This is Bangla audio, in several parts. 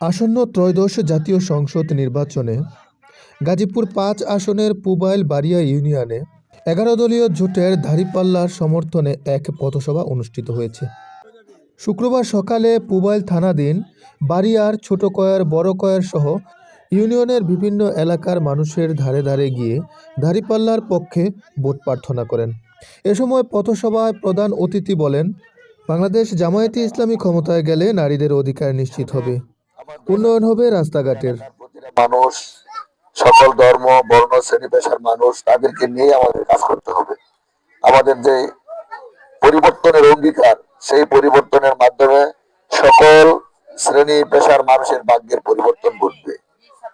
আসন্ন ত্রয়োদশ জাতীয় সংসদ নির্বাচনে গাজীপুর ৫ আসনের পুবাইল বারিয়া ইউনিয়নে ১১ দলীয় জোটের দাঁড়িপাল্লার সমর্থনে এক পথসভা অনুষ্ঠিত হয়েছে। শুক্রবার সকালে পুবাইল থানাধীন বারিয়ার ছোট কয়ার, বড় কয়ার সহ ইউনিয়নের বিভিন্ন এলাকার মানুষের ধারে ধারে গিয়ে দাঁড়িপাল্লার পক্ষে ভোট প্রার্থনা করেন। এ সময় পথসভায় প্রধান অতিথি বলেন, বাংলাদেশ জামায়াতে ইসলামী ক্ষমতায় গেলে নারীদের অধিকার নিশ্চিত হবে, উন্নয়ন হবে রাস্তাঘাটের। মানুষ, সকল ধর্ম, বর্ণ, শ্রেণী পেশার মানুষ, তাদেরকে নিয়ে আমাদের কাজ করতে হবে। আমাদের যে পরিবর্তনের অঙ্গীকার, সেই পরিবর্তনের মাধ্যমে সকল শ্রেণী পেশার মানুষের ভাগ্যের পরিবর্তন ঘটবে।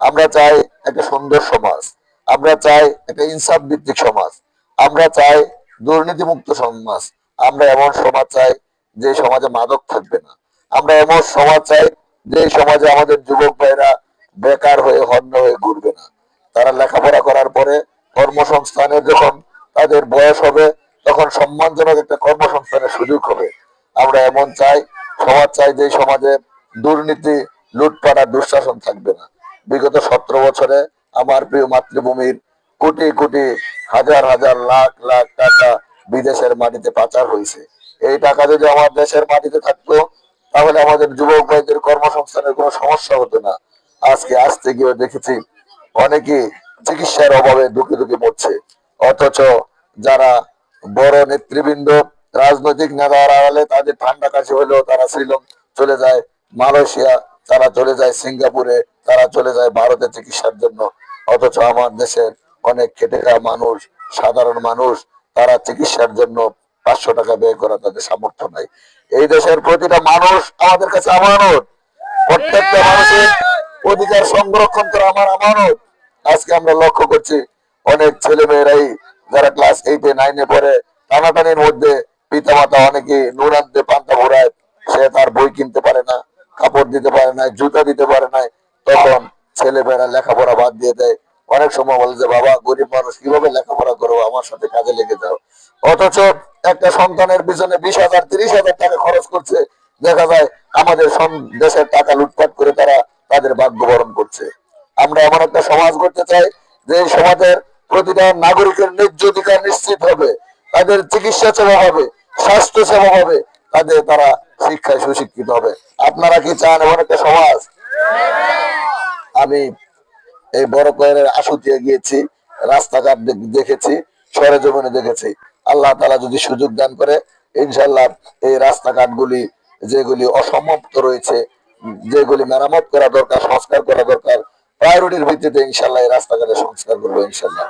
আমরা চাই একটা সুন্দর সমাজ, আমরা চাই একটা ইনসাফ ভিত্তিক সমাজ, আমরা চাই দুর্নীতিমুক্ত সমাজ, আমরা এমন সমাজ চাই যে সমাজে মাদক থাকবে না, আমরা এমন সমাজ চাই যে সমাজে আমাদের যুবক ভাইরা বেকার হয়ে হন্য হয়ে ঘুরবে না। তারা লেখাপড়া করার পরে কর্মসংস্থানের যখন তাদের বয়স হবে, তখন সম্মানজনক একটা কর্মসংস্থানের সুযোগ হবে। আমরা এমন চাই, সমাজ চাই যে সমাজে দুর্নীতি, লুটপাট আর দুঃশাসন থাকবে না। বিগত 17 বছরে আমার প্রিয় মাতৃভূমির কোটি কোটি, হাজার হাজার, লাখ লাখ টাকা বিদেশের মাটিতে পাচার হয়েছে। এই টাকা যদি আমার দেশের মাটিতে থাকতো, তাহলে আমাদের যুবক ভাইদের কর্মসংস্থানের কোনো সমস্যা হতো না। আজকে আসতে গিয়ে দেখেছি অনেকে চিকিৎসার অভাবে দুঃখে দুঃখে মরছে, অথচ যারা বড় নেতৃবৃন্দ, রাজনৈতিক নেতারা হলে তাদের ঠান্ডা কাশি হলেও তারা শ্রীলঙ্কা চলে যায়, মালয়েশিয়া, তারা চলে যায় সিঙ্গাপুরে, তারা চলে যায় ভারতে চিকিৎসার জন্য। অথচ আমার দেশের অনেক খেটে খাওয়া মানুষ, সাধারণ মানুষ, তারা চিকিৎসার জন্য 500 টাকা ব্যয় করা তাদের সামর্থ্য নাই। এই দেশের প্রতিটা মানুষ আমাদের কাছে আমানত, প্রত্যেকটা মানুষের অধিকার সংরক্ষণ করা আমার আমানত। আজকে আমরা লক্ষ্য করছি অনেক ছেলে মেয়েরাই যারা ক্লাস 8 এ 9 এ পড়ে, টানাটানির মধ্যে পিতা মাতা অনেকে নুন আনতে পান্তা ভরায়, সে তার বই কিনতে পারে না, কাপড় দিতে পারে না, জুতা দিতে পারে না, তখন ছেলে মেয়েরা লেখাপড়া বাদ দিয়ে দেয়। অনেক সময় বলে যে বাবা, গরিব মানুষ, কিভাবে লেখাপড়া করবো, আমার সাথে কাজে লেগে যাও। অথচ একটা সন্তানের পিছনে 20,000 30,000 টাকা খরচ করছে, দেখা যায় আমাদের দেশের টাকা লুটপাট করে তারা তাদের ভাগ্য বরণ করছে। আমরা এমন একটা সমাজ করতে চাই যে সমাজের প্রতিটা নাগরিকের ন্যায্য অধিকার নিশ্চিত হবে, তাদের চিকিৎসা সেবা হবে, স্বাস্থ্য সেবা হবে, তারা শিক্ষায় সুশিক্ষিত হবে। আপনারা কি চান এমন একটা সমাজ? আমি এই বড় কয়ের আশুতিয়ে গিয়েছি, রাস্তাঘাট দেখেছি, সরেজমিনে দেখেছি। আল্লাহ তাআলা যদি সুযোগ দান করে, ইনশাআল্লাহ এই রাস্তাঘাট গুলি যেগুলি অসমাপ্ত রয়েছে, যেগুলি মেরামত করা দরকার, সংস্কার করা দরকার, প্রায়োরিটির ভিত্তিতে ইনশাআল্লাহ এই রাস্তাঘাটের সংস্কার করবো ইনশাআল্লাহ।